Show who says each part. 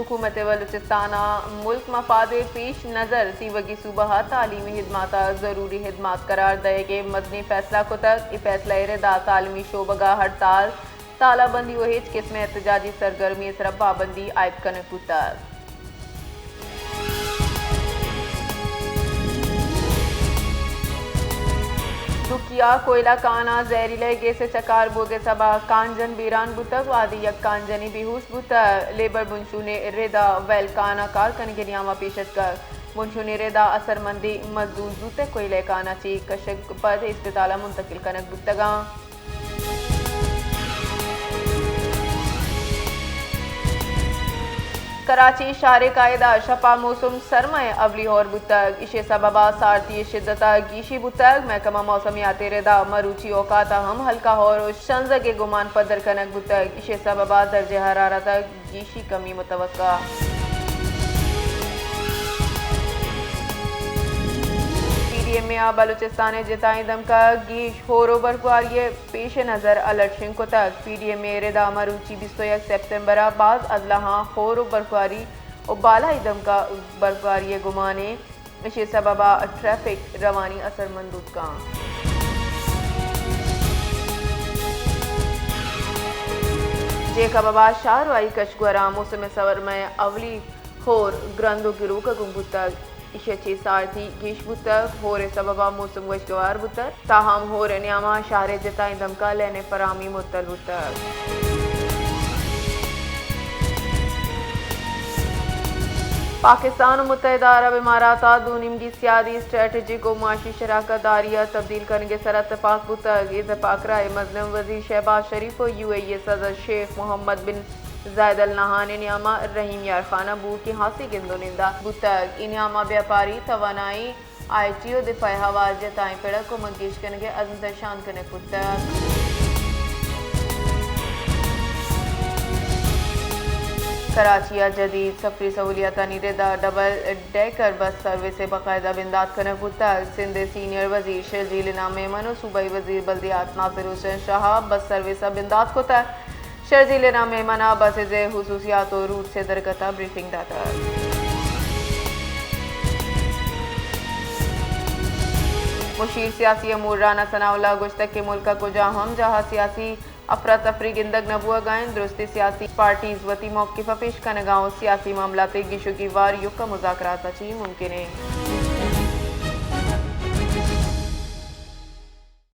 Speaker 1: हुकूमत बलूचिस्ताना मुल्क मफाद पेश नज़र तीवगी सूबा तालीमी हिदमात ज़रूरी हिदमात करार दे के मदनी फैसला को तक फैसला इरदा तालीमी शोबगा हड़ताल तालाबंदी व हेज किस्म एहतजाजी सरगर्मी सर पाबंदी आयद कनक पुतर दुकिया कोयला काना जहरीले गैस चकार बोगे सबा कांजन बीरान बुतक वादी यक कांजनी बेहूस बुतक लेबर मुंशूने रेदा वेल काना कार कन के नियामा पेशत कर मुंशूने रेदा असरमंदी मजदूर बुतक कोयले काना ची कशक पद इस्पताला मुंतकिल कनक बुतगा कराची शारे कायदा शपा मौसम सरमाए अवली और बुतक इशे सबबा सारती शिद्दता गीशी बुतक महकमा मौसमियात रेदा मरूची औकाता हम हल्का और शंज के गुमान पदर कनक बुतक इशे सबबा दर्जे हरारत गीशी कमी मुतवक्का पीडीएम में बलूचिस्तान जिताई दमका गीश होरो बर्फबारी पेश नज़र अलर्ट शिंको तक पीडीएम में रेदा मरूची 21 सितंबर बाज अदला होरो बर्फबारी और बाला दमका बर्फबारी गुमाने इसे सबबा ट्रैफिक रवानी असरमंदूद का जे कबाबा शाहरुआई कशगुरा मौसम सवर में अवली होर ग्रंदो गिरू का गुम्बुतक इशे सारथी गीश बुतक होरे सबबा मौसम गशगवार बुतक ताहम होरे न्यामा शारे जताई दमका लेने फरामी मुतल बुतक पाकिस्तान और मुत्तहिदा अरब इमारात दूनिमगी सियादी स्ट्रेटजी को माशी शराकत दारिया तब्दील करने के सर इत्तफाक बुतक इत्तफाक राय मजनम वजीर शहबाज शरीफ और यूएई सदर शेख मोहम्मद बिन जायद अल नहान नियामा रहीम यार खाना बू की हासी गिंदोनिंदा बुतक इनामा व्यापारी तवानाई आईटी और दिफाई हवा जताई पेड़ को मंगेश करने के अजम दर्शान करने बुतक कराची जदीद सफरी सहूलियत निरेदा डबल डेकर बस सर्विस से बाकायदा बिंदात करने बुतक सिंध सीनियर वजीर शर्जील नाम मेमन और सूबाई वजीर बल्दियात नासिर हुसैन शाह बस सर्विस बिंदात को तक शर्जील नाम मेमना बस से हुसूसियात और रूट से दरकता ब्रीफिंग दाता मुशीर सियासी अमूर राना सनाउल्ला गुश्तक के मुल्क को जाहम जहाँ सियासी अफरा तफरी गिंदग नबुआ गायन दुरुस्ती सियासी पार्टीज वती मौक़िफ़ पेश कन गाँव सियासी मामला गिशो की वार युग का मुज़ाकरात अची मुमकिन है।